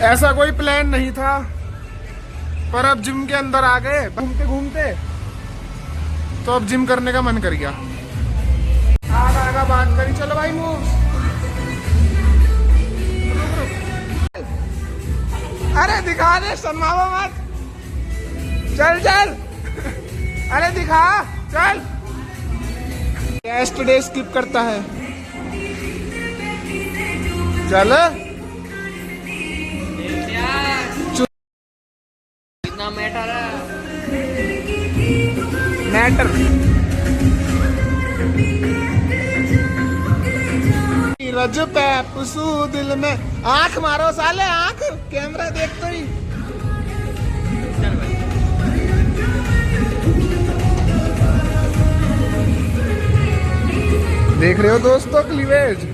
ऐसा कोई प्लान नहीं था, पर अब जिम के अंदर आ गए घूमते घूमते, तो अब जिम करने का मन कर गया। आगा आगा बात करी, चलो भाई मूव। अरे दिखा दे, शर्माओ मत, चल चल। अरे दिखा, चल। यस्टरडे स्किप करता है, चल। इतना मैटर है, मैटर रज पे पुसू दिल में। आंख मारो साले, आंख कैमरा देख तो ही। देख रहे हो दोस्तों क्लीवेज?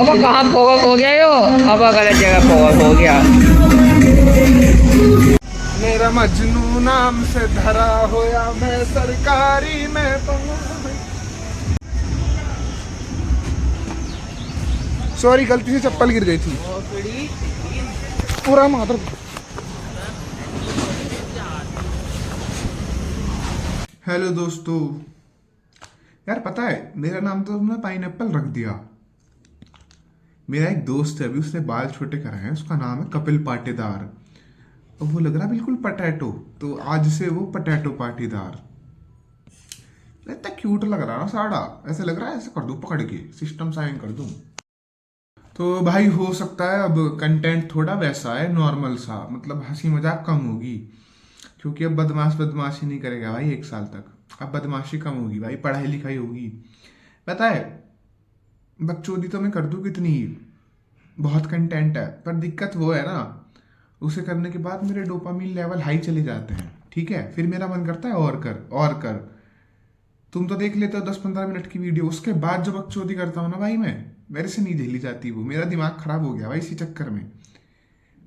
अब कहाँ फोकस हो गया यो, अब गलत जगह फोकस हो गया। मेरा मजनू नाम से धरा होया, मैं सरकारी में सॉरी, गलती से चप्पल गिर गई थी। पूरा मात्र। हेलो दोस्तों, यार पता है मेरा नाम तो तुमने पाइनएप्पल रख दिया। मेरा एक दोस्त है, अभी उसने बाल छोटे कराए हैं, उसका नाम है कपिल पाटीदार। अब वो लग रहा है बिल्कुल पटैटो, तो आज से वो पटैटो पाटीदार। इतना क्यूट लग रहा है ना साड़ा, ऐसे लग रहा है ऐसे कर दूं पकड़ के, सिस्टम साइन कर दूं। तो भाई हो सकता है अब कंटेंट थोड़ा वैसा है, नॉर्मल सा, मतलब हंसी मजाक कम होगी, क्योंकि अब बदमाशी नहीं करेगा भाई 1 साल तक। अब बदमाशी कम होगी भाई, पढ़ाई लिखाई होगी। पता है बकचोदी तो मैं कर दूं कितनी, बहुत कंटेंट है, पर दिक्कत वो है ना, उसे करने के बाद मेरे डोपामीन लेवल हाई चले जाते हैं, ठीक है, फिर मेरा मन करता है और कर और कर। तुम तो देख लेते हो 10-15 मिनट की वीडियो, उसके बाद जो बकचोदी करता हूँ ना भाई मैं, मेरे से नहीं झेली जाती वो, मेरा दिमाग खराब हो गया भाई इसी चक्कर में।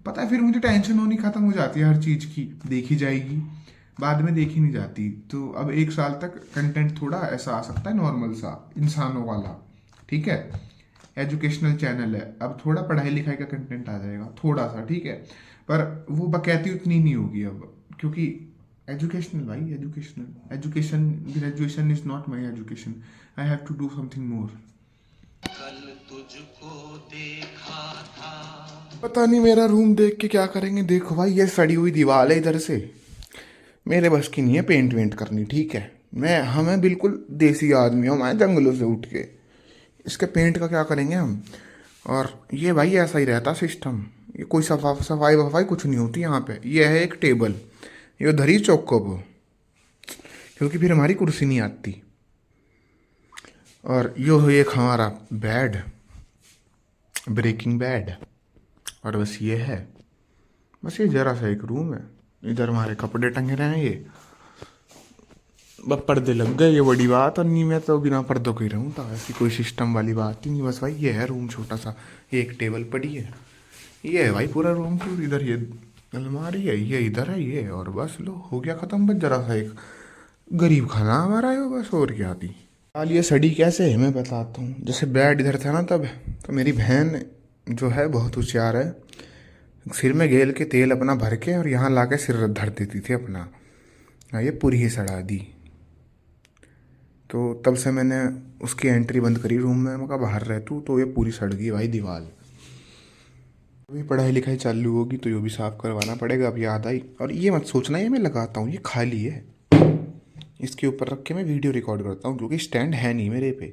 पता है फिर मुझे टेंशन होनी खत्म हो जाती है हर चीज़ की, देखी जाएगी, बाद में देखी नहीं जाती। तो अब 1 साल तक कंटेंट थोड़ा ऐसा आ सकता है, नॉर्मल सा, इंसानों वाला, ठीक है, एजुकेशनल चैनल है। अब थोड़ा पढ़ाई लिखाई का कंटेंट आ जाएगा थोड़ा सा, ठीक है, पर वो बकैती उतनी नहीं होगी अब, क्योंकि एजुकेशनल भाई, educational, education, graduation is not my education, I have to do something more. कल तुझको देखा था। पता नहीं मेरा रूम देख के क्या करेंगे। देखो भाई ये सड़ी हुई दीवार है इधर से, मेरे बस की नहीं है पेंट वेंट करनी, ठीक है, हमें बिल्कुल देसी आदमी हूँ, मैं जंगलों से उठ के, इसके पेंट का क्या करेंगे हम। और ये भाई ऐसा ही रहता सिस्टम, ये कोई सफाई वफाई कुछ नहीं होती यहाँ पे। ये है एक टेबल, ये धरी चौको वो, क्योंकि फिर हमारी कुर्सी नहीं आती। और यो है एक हमारा बेड, ब्रेकिंग बेड, और बस ये है, बस ये जरा सा एक रूम है। इधर हमारे कपड़े टंगे रहे हैं, ये बस पर्दे लग गए, ये बड़ी बात, और नहीं मैं तो बिना पर्दों के ही रहूँ, तो ऐसी कोई सिस्टम वाली बात ही नहीं। बस भाई ये है रूम छोटा सा, ये एक टेबल पड़ी है, ये है भाई पूरा रूम। फिर इधर ये अलमारी है, ये इधर है ये, और बस लो हो गया ख़त्म। बस जरा सा एक गरीब खाना हमारा है बस, और क्या थी। हाल ये सड़ी कैसे है मैं बताता हूँ। जैसे बेड इधर था ना तब, तो मेरी बहन जो है बहुत होशियार है, सिर में गेल के तेल अपना भर के और यहाँ ला के सिर धर देती थी अपना, ये पूरी ही सड़ा दी। तो तब से मैंने उसकी एंट्री बंद करी रूम में, मैं कहा बाहर रह तू, तो ये पूरी सड़ गई भाई दीवार। अभी पढ़ाई लिखाई चालू होगी तो ये भी साफ करवाना पड़ेगा। अब याद आई, और ये मत सोचना ये मैं लगाता हूँ, ये खाली है। इसके ऊपर रख के मैं वीडियो रिकॉर्ड करता हूँ क्योंकि स्टैंड है नहीं मेरे पे।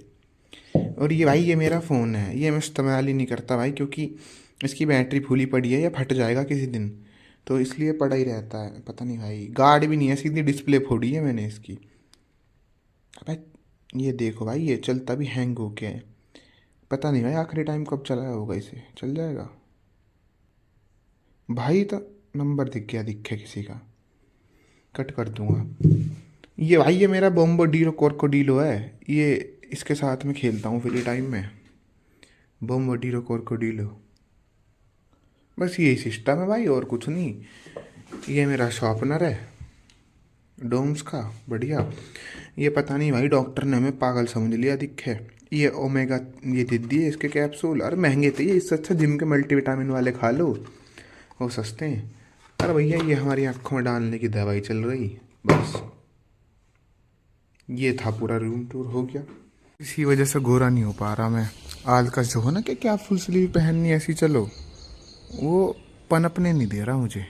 और ये भाई ये मेरा फ़ोन है, ये मैं इस्तेमाल ही नहीं करता भाई, क्योंकि इसकी बैटरी फूली पड़ी है या फट जाएगा किसी दिन, तो इसलिए पड़ा ही रहता है। पता नहीं भाई, गार्ड भी नहीं है, सीधी डिस्प्ले फोड़ी है मैंने इसकी। अबे ये देखो भाई, ये चलता भी हैंग हो के है। पता नहीं भाई आखिरी टाइम कब चलाया होगा इसे, चल जाएगा भाई। तो नंबर दिख गया, दिखे किसी का, कट कर दूंगा। ये भाई ये मेरा बोम्बोडीलो कोरकोडीलो है, ये इसके साथ में खेलता हूँ फ्री टाइम में, बोम्बोडीलो कोरकोडीलो। बस यही सिस्टम है भाई, और कुछ नहीं। ये मेरा शॉर्पनर है डोम्स का, बढ़िया। ये पता नहीं भाई डॉक्टर ने हमें पागल समझ लिया दिखे। ये ओमेगा ये दे दिए इसके कैप्सूल, अरे महंगे थे ये, इससे अच्छा जिम के मल्टीविटामिन वाले खा लो, वो सस्ते हैं। अरे भैया ये हमारी आँखों में डालने की दवाई चल रही बस। ये था पूरा रूम टूर हो गया। इसी वजह से गोरा नहीं हो पा रहा मैं। आजकल जो हो ना कि क्या फुल स्लीव पहननी ऐसी चलो, वो पनपने नहीं दे रहा मुझे।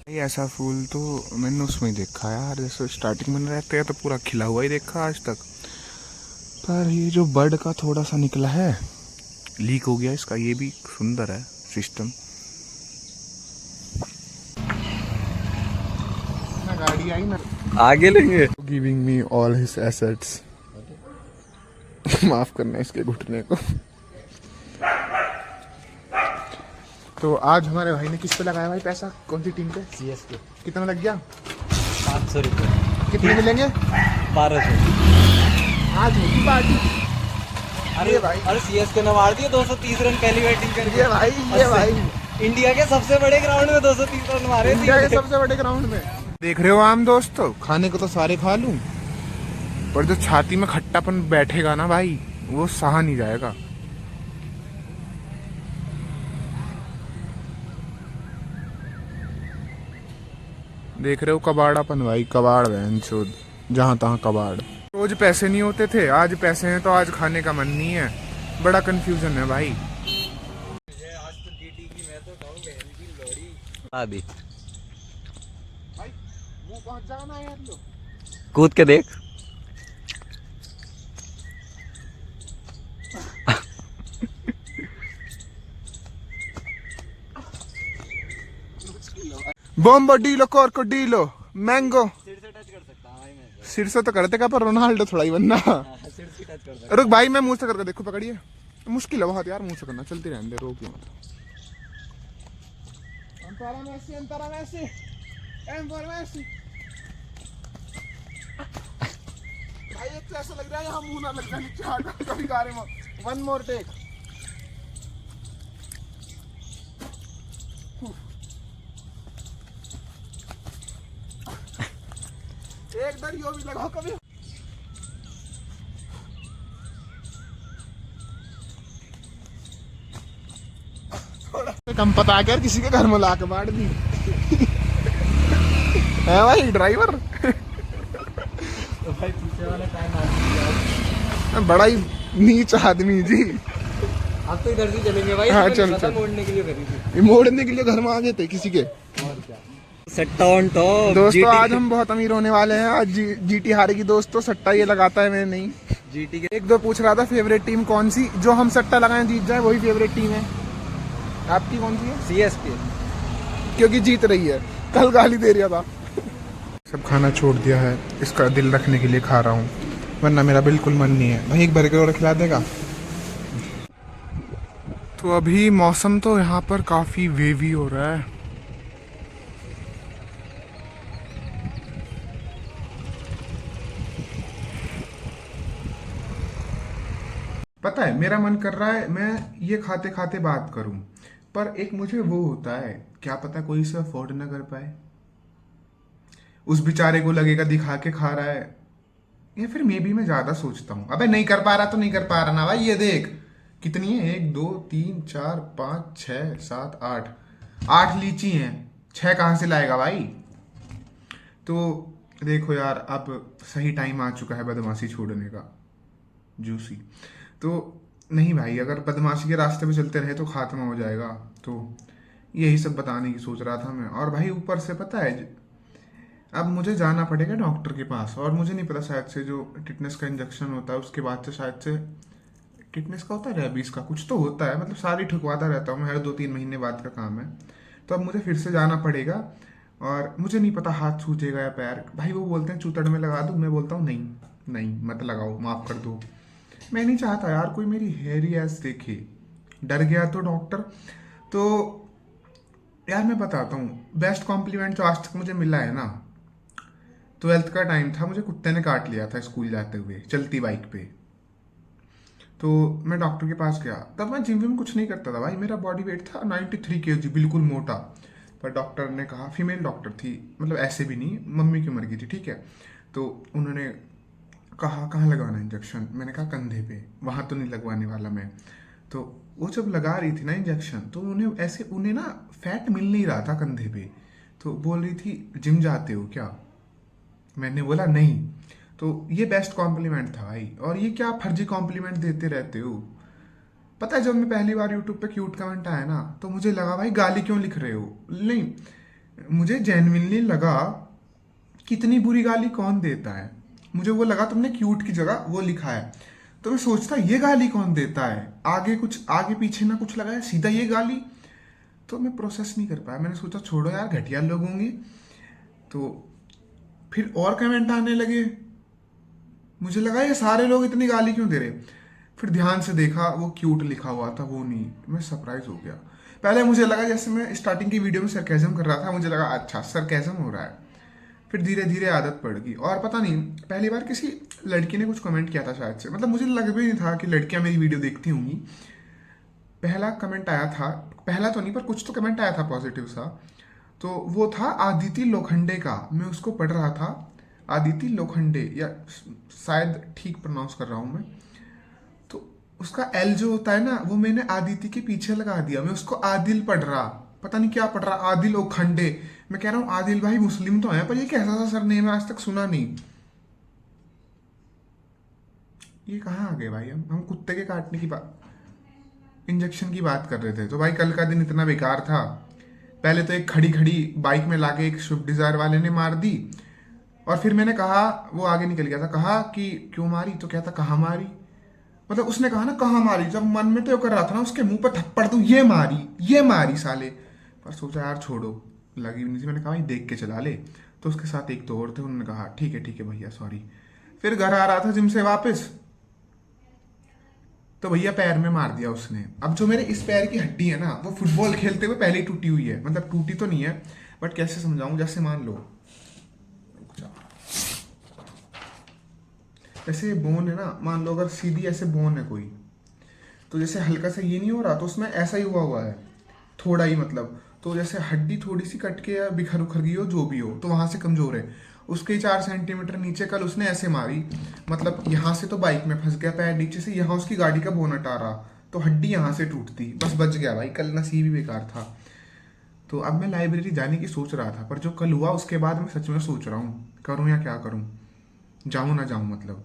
ये ऐसा फूल तो मैंने उसमें ही देखा यार, जैसे स्टार्टिंग में रहते हैं तो पूरा खिला हुआ ही देखा आज तक। पर ये जो बर्ड का थोड़ा सा निकला है, लीक हो गया इसका, ये भी सुंदर है सिस्टम। ना गाड़ी आई ना आगे लेंगे। Giving me all his assets. माफ करना इसके घुटने को। तो आज हमारे भाई ने किस पे लगाया भाई पैसा, कौन सी टीम पे? सीएसके। कितना लग गया? 500 रुपये। कितने मिलेंगे? 1200। आज होगी पार्टी। अरे भाई, अरे सीएसके ने मार दिया 230 रन पहली बैटिंग करके। ये भाई इंडिया के सबसे बड़े ग्राउंड में 230 रन मारे इंडिया के सबसे बड़े ग्राउंड में। देख रहे हो आम दोस्तों, खाने को तो सारे खा लूं, पर जो छाती में खट्टापन बैठेगा ना भाई, वो सहा नहीं जाएगा। देख रहे हो कबाड़ापन भाई, कबाड़ बहनचोद, जहाँ तहाँ कबाड़। रोज पैसे नहीं होते थे, आज पैसे हैं तो आज खाने का मन नहीं है। बड़ा कंफ्यूजन है भाई। अभी भाई मुंह पहुंच जाना यार लो। कूद के देख। बोम्बोडीलो कोरकोडीलो मैंगो। सिर से टच कर सकता हूं भाई मैं। सिर से तो करते का, पर रोनाल्डो थोड़ा ही बनना। सिर से टच कर सकता। रुक भाई मैं मुंह से करके देखो, पकड़िए। मुश्किल है बहुत यार मुंह से करना, चलती रहने दे, रोक मत। अंतरा मेसी, अंतरा मेसी, एम्पर मेसी। भाई एक तो ऐसा लग रहा है यहाँ मुंह ना लग जाए नीचे हाथ कभी गारे में। One more take. एक बार यो भी लगाओ कभी। कम पता क्या किसी के घर में ला के बांट दी है भाई ड्राइवर। तो भाई पीछे वाला टाइम बड़ा ही नीच आदमी जी। अब तो इधर से चलेंगे भाई। हाँ, चल, चल। मोड़ने के लिए करी थी। ये मोड़ने के लिए घर में आ गए थे किसी के। और क्या, सट्टा ऑन टॉप। दोस्तों आज हम बहुत अमीर होने वाले हैं। आज जीटी हारेगी दोस्तों, सट्टा ये लगाता है मैं नहीं। जीटी के एक दो पूछ रहा था फेवरेट टीम कौन सी, जो हम सट्टा लगाएं जीत जाए वही फेवरेट टीम है। आपकी कौन सी है? सीएसके। क्योंकि जीत रही है, कल गाली दे रहा था। सब खाना छोड़ दिया है, इसका दिल रखने के लिए खा रहा हूँ, वरना मेरा बिल्कुल मन नहीं है। भाई एक बर्गर और खिला देगा? तो अभी मौसम तो यहाँ पर काफ़ी वेवी हो रहा है। पता है मेरा मन कर रहा है मैं ये खाते खाते बात करूं, पर एक मुझे वो होता है, क्या पता कोई इसे अफोर्ड ना कर पाए, उस बेचारे को लगेगा दिखा के खा रहा है, या फिर मे बी मैं ज्यादा सोचता हूँ। अबे नहीं कर पा रहा तो नहीं कर पा रहा ना भाई। ये देख कितनी है, 1 2 3 4 5 6 7 8 8 लीची हैं, 6 कहाँ से लाएगा भाई। तो देखो यार अब सही टाइम आ चुका है बदमाशी छोड़ने का, जूसी। तो नहीं भाई, अगर बदमाशी के रास्ते पे चलते रहे तो खात्मा हो जाएगा। तो यही सब बताने की सोच रहा था मैं। और भाई ऊपर से पता है अब मुझे जाना पड़ेगा डॉक्टर के पास, और मुझे नहीं पता शायद से जो टिटनेस का इंजेक्शन होता है उसके बाद से शायद से टिटनेस का होता है, रेबीज का कुछ तो होता है, मतलब सारी ठुकवाता रहता हूँ मैं, हर 2-3 महीने बाद का काम है। तो अब मुझे फिर से जाना पड़ेगा, और मुझे नहीं पता हाथ सूझेगा या पैर। भाई वो बोलते हैं चूतड़ में लगा दूँ, मैं बोलता हूँ नहीं नहीं मत लगाओ, माफ़ कर दो। मैं नहीं चाहता यार कोई मेरी हेयरी एस देखे, डर गया तो डॉक्टर। तो यार मैं बताता हूँ, बेस्ट कॉम्प्लीमेंट जो आज तक मुझे मिला है ना, 12th का टाइम था, मुझे कुत्ते ने काट लिया था स्कूल जाते हुए चलती बाइक पे। तो मैं डॉक्टर के पास गया, तब मैं जिम विम कुछ नहीं करता था भाई, मेरा बॉडी वेट था 93 kg, बिल्कुल मोटा। पर डॉक्टर ने कहा, फीमेल डॉक्टर थी, मतलब ऐसे भी नहीं, मम्मी की उम्र की थी, ठीक है। तो उन्होंने कहा कहाँ लगवाना इंजेक्शन, मैंने कहा कंधे पे, वहाँ तो नहीं लगवाने वाला मैं। तो वो जब लगा रही थी ना इंजेक्शन, तो उन्हें ना फैट मिल नहीं रहा था कंधे पे। तो बोल रही थी जिम जाते हो क्या, मैंने बोला नहीं। तो ये बेस्ट कॉम्प्लीमेंट था भाई, और ये क्या फर्जी कॉम्प्लीमेंट देते रहते हो। पता है जब मैं पहली बार यूट्यूब पे क्यूट कमेंट आया ना, तो मुझे लगा भाई गाली क्यों लिख रहे हो, नहीं, मुझे जेन्युइनली लगा कितनी बुरी गाली कौन देता है। मुझे वो लगा तुमने क्यूट की जगह वो लिखा है, तो मैं सोचता ये गाली कौन देता है, आगे कुछ आगे पीछे ना कुछ लगा है, सीधा ये गाली। तो मैं प्रोसेस नहीं कर पाया, मैंने सोचा छोड़ो यार, घटिया लोग होंगे। तो फिर और कमेंट आने लगे, मुझे लगा ये सारे लोग इतनी गाली क्यों दे रहे। फिर ध्यान से देखा, वो क्यूट लिखा हुआ था, वो नहीं। मैं सरप्राइज हो गया। पहले मुझे लगा, जैसे मैं स्टार्टिंग की वीडियो में सरकैज़म कर रहा था, मुझे लगा अच्छा सरकैज़म हो रहा है। फिर धीरे धीरे आदत पड़ गई, और पता नहीं पहली बार किसी लड़की ने कुछ कमेंट किया था शायद से, मतलब मुझे लग भी नहीं था कि लड़कियां मेरी वीडियो देखती होंगी। पहला कमेंट आया था, पहला तो नहीं पर कुछ तो कमेंट आया था पॉजिटिव सा। तो वो था आदिति लोखंडे का, मैं उसको पढ़ रहा था, आदिति लोखंडे, या शायद ठीक प्रोनाउंस कर रहा हूँ मैं। तो उसका एल जो होता है ना, वो मैंने आदिति के पीछे लगा दिया, मैं उसको आदिल पढ़ रहा, पता नहीं क्या पढ़ रहा, आदिल लोखंडे। मैं कह रहा हूँ आदिल भाई मुस्लिम तो है, पर ये कैसा सा सरनेम है, आज तक सुना नहीं। ये कहाँ आ गए भाई, हम कुत्ते के काटने की बात, इंजेक्शन की बात कर रहे थे। तो भाई कल का दिन इतना बेकार था, पहले तो एक खड़ी खड़ी बाइक में लाके एक स्विफ्ट डिजायर वाले ने मार दी, और फिर मैंने कहा, वो आगे निकल गया था, कहा कि क्यों मारी, तो क्या था कहाँ मारी, मतलब उसने कहा ना कहाँ मारी, जब मन में तो कर रहा था ना उसके मुंह पर थप्पड़ दूं, ये मारी साले। पर सोचा यार छोड़ो, लगी भी नहीं थी, मैंने कहा भाई देख के चला ले। तो उसके साथ एक दो और थे, उन्होंने कहा ठीक है भैया सॉरी। फिर घर आ रहा था जिम से वापस, तो भैया पैर में मार दिया उसने। अब जो मेरे इस पैर की हड्डी है ना, वो फुटबॉल खेलते हुए पहले ही टूटी हुई है, मतलब टूटी तो नहीं है, बट कैसे समझाऊं, जैसे मान लो ऐसे बोन है ना, मान लो अगर सीधी ऐसे बोन है कोई, तो जैसे हल्का सा ये नहीं हो रहा, तो उसमें ऐसा ही हुआ है थोड़ा ही, मतलब तो जैसे हड्डी थोड़ी सी कट के या बिखर उखर गई हो, जो भी हो, तो वहां से कमजोर है। उसके 4 सेंटीमीटर नीचे कल उसने ऐसे मारी, मतलब यहाँ से तो बाइक में फंस गया पैर, नीचे से यहाँ उसकी गाड़ी का बोनट आ रहा, तो हड्डी यहाँ से टूटती, बस बच गया भाई, कल नसीब ही बेकार था। तो अब मैं लाइब्रेरी जाने की सोच रहा था, पर जो कल हुआ उसके बाद मैं सच में सोच रहा हूँ करूँ या क्या करूँ, जाऊँ ना जाऊँ मतलब।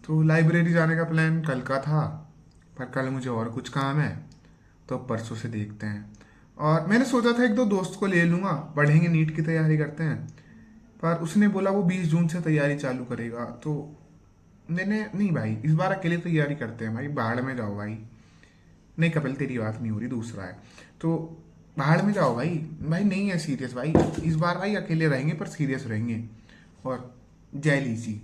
तो लाइब्रेरी जाने का प्लान कल का था, पर कल मुझे और कुछ काम है, तो परसों से देखते हैं। और मैंने सोचा था एक दो दोस्त को ले लूँगा, पढ़ेंगे, नीट की तैयारी करते हैं, पर उसने बोला वो 20 जून से तैयारी चालू करेगा। तो मैंने नहीं भाई, इस बार अकेले तैयारी करते हैं भाई, बाहर में जाओ भाई। नहीं कपिल तेरी बात नहीं हो रही, दूसरा है, तो बाहर में जाओ भाई, भाई नहीं है सीरियस भाई, इस बार भाई अकेले रहेंगे पर सीरियस रहेंगे, और जय लीजिए।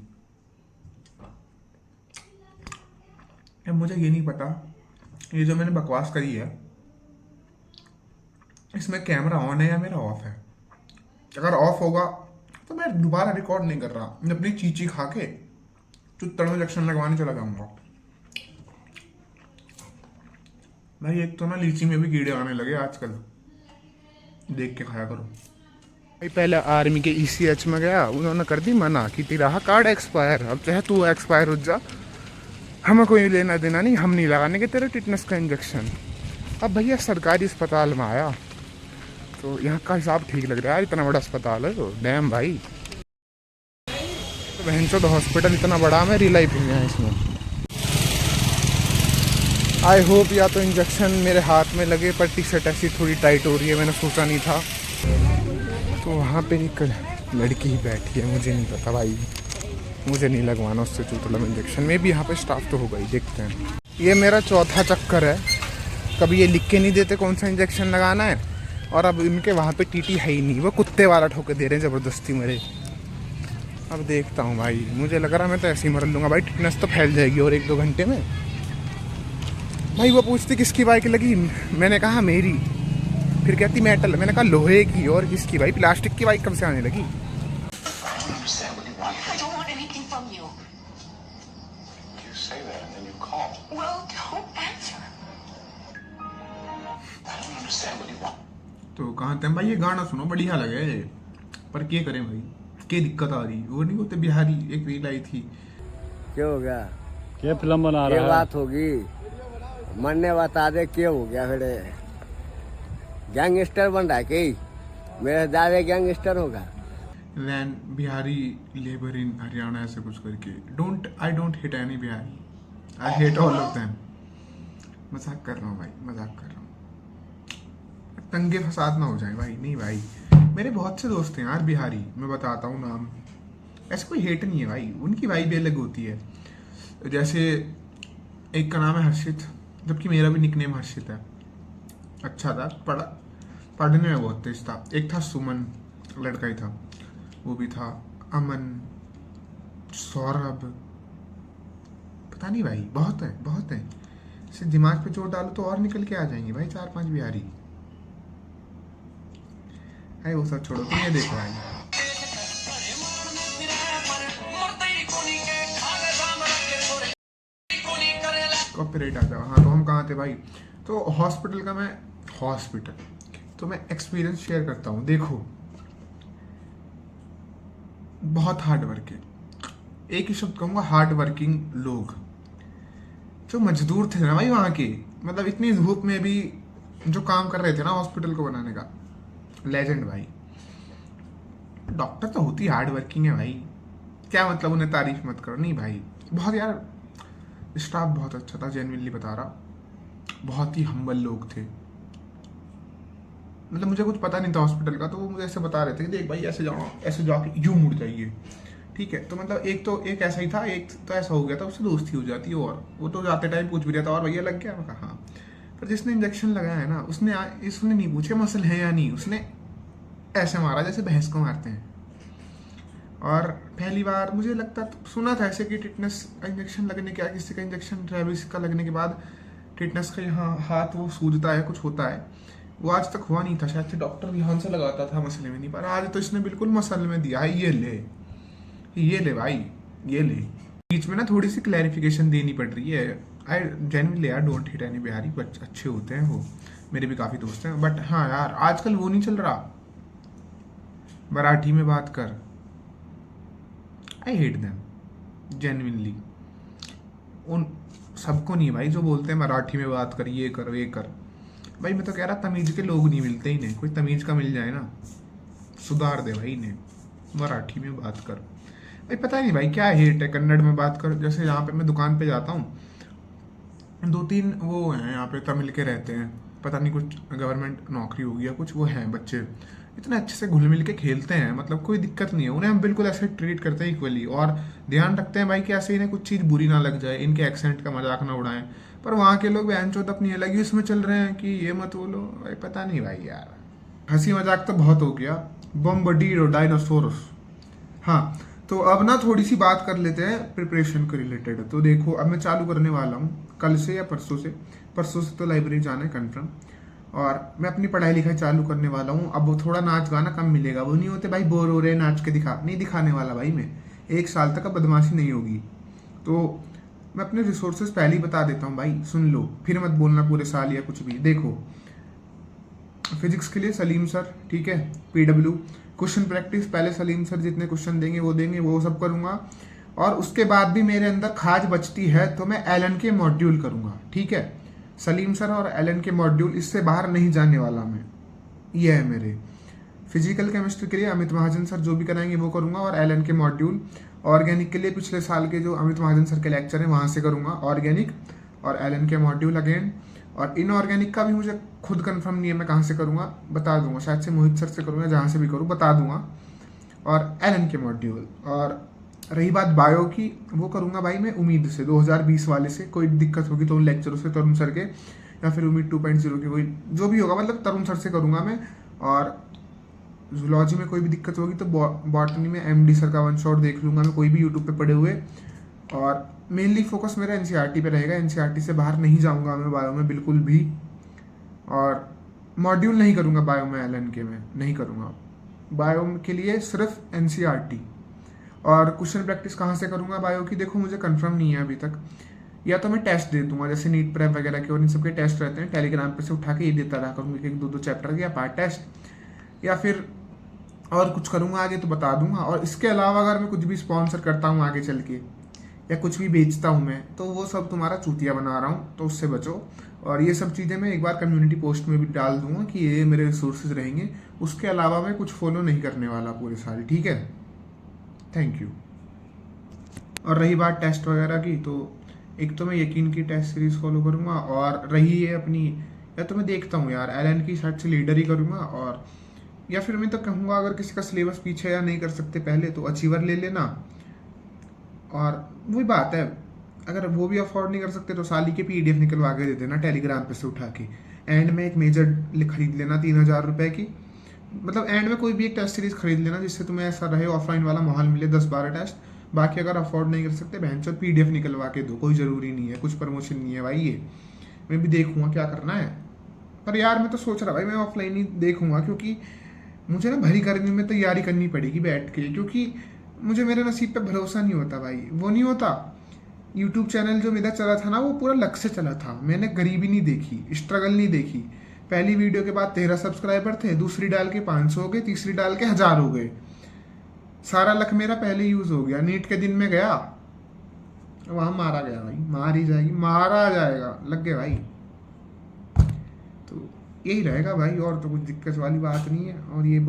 अब मुझे ये नहीं पता, ये जो मैंने बकवास करी है, इसमें कैमरा ऑन है या मेरा ऑफ है। अगर ऑफ होगा तो मैं दोबारा रिकॉर्ड नहीं कर रहा, मैं अपनी चीची खा के चुत्तड़ में इंजेक्शन लगवाने चला जाऊंगा। भाई एक तो ना लीची में भी कीड़े आने लगे आजकल, देख के खाया करो। भाई पहले आर्मी के ECH में गया, उन्होंने कर दी मना कि तेरा कार्ड एक्सपायर, अब चाहे तू एक्सपायर हो जा, हमें कोई लेना देना नहीं, हम नहीं लगाने के तेरे टिटनेस का इंजेक्शन। अब भैया सरकारी अस्पताल में आया, तो यहाँ का हिसाब ठीक लग रहा है यार, इतना बड़ा अस्पताल है तो डैम भाई, तो बहन चो तो हॉस्पिटल इतना बड़ा, मैं रिलाई भी है इसमें। आई होप या तो इंजेक्शन मेरे हाथ में लगे, पर टी शर्ट ऐसी थोड़ी टाइट हो रही है, मैंने सोचा नहीं था। तो वहाँ पे एक लड़की ही बैठी है, मुझे नहीं पता भाई, मुझे नहीं लगवाना उससे चूतलम इंजेक्शन। में भी यहाँ पे स्टाफ तो होगा ही, देखते हैं। ये मेरा चौथा चक्कर है, कभी ये लिख के नहीं देते कौन सा इंजेक्शन लगाना है, और अब इनके वहाँ पे टीटी है ही नहीं, वो कुत्ते वाला ठोके दे रहे हैं ज़बरदस्ती मेरे। अब देखता हूँ भाई, मुझे लग रहा है मैं तो ऐसे ही मर लूँगा भाई, टिटनेस तो फैल जाएगी और 1-2 घंटे में। भाई वो पूछती किसकी बाइक लगी, मैंने कहा मेरी, फिर कहती मेटल, मैंने कहा लोहे की, और किसकी भाई, प्लास्टिक की बाइक कब से आने लगी। I don't want anything from you. You say that and then you call. Well, don't answer. I don't understand what you want. तो कहाँ थे भाई, ये गाना सुनो बढ़िया लगे, पर क्या करें भाई, क्या दिक्कत आ रही। वो नहीं होते बिहारी, एक रील आई थी। क्या हो गया? क्या फिल्म बना क्या रहा है? बात होगी? मरने बता दे, क्या हो गया? फिर गैंगस्टर बन रहा है कि मेरे दादा गैंगस्टर होगा? वैन बिहारी लेबर इन हरियाणा, ऐसे कुछ करके। I don't hate any Bihari, I hate all of them. मजाक कर रहा हूँ भाई, मजाक कर रहा हूँ, तंगे फसाद ना हो जाए भाई। नहीं भाई, मेरे बहुत से दोस्त हैं यार बिहारी, मैं बताता हूँ नाम। ऐसा कोई हेट नहीं है भाई, उनकी वाइब अलग होती है। जैसे एक का नाम है हर्षित, जबकि मेरा भी निकनेम हर्षित है। अच्छा था, पढ़ने में बहुत तेज था। एक था सुमन, लड़का ही था, वो भी था। अमन, सौरभ, पता नहीं भाई, बहुत है, बहुत है। इसे दिमाग पे जोर डालो तो और निकल के आ जाएंगे भाई 4-5 बिहारी है। वो सब छोड़ो, तुम ये देखो भाई, कॉपीराइट आ जाओ। हाँ, तो हम कहाँ थे भाई, तो हॉस्पिटल का मैं एक्सपीरियंस शेयर करता हूँ। देखो, बहुत हार्ड वर्क है, एक ही शब्द कहूँगा, हार्ड वर्किंग लोग। जो मजदूर थे ना भाई वहाँ के, मतलब इतनी धूप में भी जो काम कर रहे थे ना हॉस्पिटल को बनाने का, लेजेंड भाई। डॉक्टर तो होती हार्ड वर्किंग है भाई, क्या मतलब उन्हें तारीफ मत करो। नहीं भाई, बहुत यार, स्टाफ बहुत अच्छा था, जेन्युइनली बता रहा, बहुत ही हम्बल लोग थे। मतलब मुझे कुछ पता नहीं था हॉस्पिटल का, तो वो मुझे ऐसे बता रहे थे कि देख भाई ऐसे जाओ, ऐसे जाके यूं मुड़ जाइए, ठीक है। तो मतलब एक ऐसा ही था, एक तो ऐसा हो गया था, उससे दोस्ती हो जाती है, और वो तो जाते टाइम पूछ भी रहा था, और भैया लग गया, मैं कहा हाँ। पर जिसने इंजेक्शन लगाया है ना, उसने नहीं पूछे मसल है या नहीं, उसने ऐसे मारा जैसे भैंस को मारते हैं। और पहली बार मुझे लगता, सुना था ऐसे कि टिटनेस इंजेक्शन लगने के, किसी का इंजेक्शन रेबीज का लगने के बाद टिटनेस का यहाँ हाथ वो सूजता है, कुछ होता है, वो आज तक हुआ नहीं था। शायद से डॉक्टर ध्यान से लगाता था, मसले में नहीं, पर आज तो इसने बिल्कुल मसल में दिया है। ये ले भाई, ये ले। बीच में ना थोड़ी सी क्लैरिफिकेशन देनी पड़ रही है। आई जेन्युइनली यार डोंट हिट एनी बिहारी, अच्छे होते हैं वो, मेरे भी काफ़ी दोस्त हैं। बट हाँ यार, आजकल वो नहीं चल रहा, मराठी में बात कर। आई हेट देम जेन्युइनली, उन सबको नहीं भाई जो बोलते हैं मराठी में बात कर, ये कर, ये कर। भाई मैं तो कह रहा, तमीज के लोग नहीं मिलते, इन्हें कोई तमीज का मिल जाए ना, सुधार दे भाई इन्हें, मराठी में बात कर। भाई पता नहीं भाई क्या हेट है, कन्नड़ में बात कर। जैसे यहाँ पे मैं दुकान पे जाता हूँ, 2-3 वो हैं यहाँ पे तमिल के रहते हैं, पता नहीं कुछ गवर्नमेंट नौकरी होगी या कुछ, वो हैं बच्चे, इतने अच्छे से घुल मिल के खेलते हैं, मतलब कोई दिक्कत नहीं है उन्हें, हम बिल्कुल ऐसे ट्रीट करते हैं इक्वली, और ध्यान रखते हैं भाई कि ऐसे इन्हें कुछ चीज़ बुरी ना लग जाए, इनके एक्सेंट का मजाक ना उड़ाएं। पर वहाँ के लोग बहनचोद अपनी अलग ही उसमें चल रहे हैं कि ये मत बोलो भाई, पता नहीं भाई यार, हंसी मजाक तो बहुत हो गया। बॉम्बडीरो डायनासोरस। हाँ, तो अब ना थोड़ी सी बात कर लेते हैं प्रिपरेशन के रिलेटेड। तो देखो, अब मैं चालू करने वाला हूँ कल से या परसों से तो लाइब्रेरी जाना है कन्फर्म, और मैं अपनी पढ़ाई लिखाई चालू करने वाला हूँ। अब थोड़ा नाच गाना कम मिलेगा, वो नहीं होते भाई बोर हो रहे नाच के दिखा, नहीं दिखाने वाला भाई मैं, 1 साल तक अब बदमाशी नहीं होगी। तो मैं अपने रिसोर्सेज पहले ही बता देता हूँ भाई, सुन लो, फिर मत बोलना पूरे साल या कुछ भी। देखो, फिजिक्स के लिए सलीम सर, ठीक है, PW। क्वेश्चन प्रैक्टिस पहले सलीम सर जितने क्वेश्चन देंगे वो सब करूँगा, और उसके बाद भी मेरे अंदर खाज बचती है तो मैं एलन के मॉड्यूल करूँगा, ठीक है। सलीम सर और एलन के मॉड्यूल, इससे बाहर नहीं जाने वाला मैं, ये है मेरे। फिजिकल केमिस्ट्री के लिए अमित महाजन सर जो भी कराएंगे वो करूँगा, और एलन के मॉड्यूल। ऑर्गेनिक के लिए पिछले साल के जो अमित महाजन सर के लेक्चर हैं वहाँ से करूँगा ऑर्गेनिक, और एलन के मॉड्यूल अगेन, और इनऑर्गेनिक का भी मुझे खुद कंफर्म नहीं है मैं कहाँ से करूँगा, बता दूंगा, शायद से मोहित सर से करूँगा, जहाँ से भी करूँ बता दूंगा, और एलन के मॉड्यूल। और रही बात बायो की, वो करूँगा भाई मैं उम्मीद से 2020 वाले से, कोई दिक्कत होगी तो उन लेक्चरों से, तरुण सर के, या फिर उम्मीद 2.0 के, कोई जो भी होगा, मतलब तरुण सर से करूँगा मैं। और जूलॉजी में कोई भी दिक्कत होगी तो बॉटनी में एमडी सर का वन शॉट देख लूँगा मैं, कोई भी यूट्यूब पे पड़े हुए। और मेनली फोकस मेरा एनसीईआरटी पे रहेगा, एनसीईआरटी से बाहर नहीं जाऊँगा मैं बायो में बिल्कुल भी। और मॉड्यूल नहीं करूँगा बायो में, एलन के में नहीं करूँगा, बायो के लिए सिर्फ एनसीईआरटी। और क्वेश्चन प्रैक्टिस कहाँ से करूँगा बायो की, देखो मुझे कंफर्म नहीं है अभी तक, या तो मैं टेस्ट दे दूंगा, जैसे नीट प्रेप वगैरह के और इन सबके टेस्ट रहते हैं, टेलीग्राम पे से उठा के ये देता रहा करूँगा, एक 2 चैप्टर के या पार्ट टेस्ट, या फिर और कुछ करूँगा आगे तो बता दूंगा। और इसके अलावा अगर मैं कुछ भी स्पॉन्सर करता हूँ आगे चल के, या कुछ भी बेचता हूँ मैं, तो वो सब तुम्हारा चूतिया बना रहा हूँ, तो उससे बचो। और ये सब चीज़ें मैं एक बार कम्युनिटी पोस्ट में भी डाल दूंगा कि ये मेरे रिसोर्सेज रहेंगे, उसके अलावा मैं कुछ फॉलो नहीं करने वाला पूरे साल, ठीक है। Thank you. और रही बात टेस्ट वगैरह की, तो एक तो मैं यकीन की टेस्ट सीरीज फॉलो करूँगा, और रही है अपनी, या तो मैं देखता हूँ यार एलन की साइड से लीडर ही करूँगा, और या फिर मैं तो कहूँगा अगर किसी का सिलेबस पीछे या नहीं कर सकते पहले तो अचीवर ले लेना। और वही बात है, अगर वो भी अफोर्ड नहीं कर सकते तो साली के PDF निकलवा के दे देना टेलीग्राम पे से उठा के, एंड में एक मेजर खरीद लेना 3000 रुपये की, मतलब एंड में कोई भी एक टेस्ट सीरीज खरीद लेना जिससे तुम्हें ऐसा रहे ऑफलाइन वाला माहौल मिले, 10-12 टेस्ट। बाकी अगर अफोर्ड नहीं कर सकते बहनचोद PDF निकलवा के दो, कोई ज़रूरी नहीं है, कुछ प्रमोशन नहीं है भाई, ये मैं भी देखूंगा क्या करना है। पर यार मैं तो सोच रहा भाई मैं ऑफलाइन ही देखूंगा, क्योंकि मुझे ना भरी गर्मी में तैयारी करनी पड़ेगी बैठ के, क्योंकि मुझे मेरे नसीब पे भरोसा नहीं होता भाई, वो नहीं होता। यूट्यूब चैनल जो मेरा चला था ना, वो पूरा लक से चला था, मैंने गरीबी नहीं देखी, स्ट्रगल नहीं देखी। पहली वीडियो के बाद 13 सब्सक्राइबर थे, दूसरी डाल के 500 हो गए, तीसरी डाल के 1000 हो गए। सारा लक मेरा पहले यूज हो गया। नीट के दिन में गया, वहां मारा गया भाई, मार ही जाएगी, मारा जाएगा, लग गया भाई। तो यही रहेगा भाई, और तो कुछ दिक्कत वाली बात नहीं है। और ये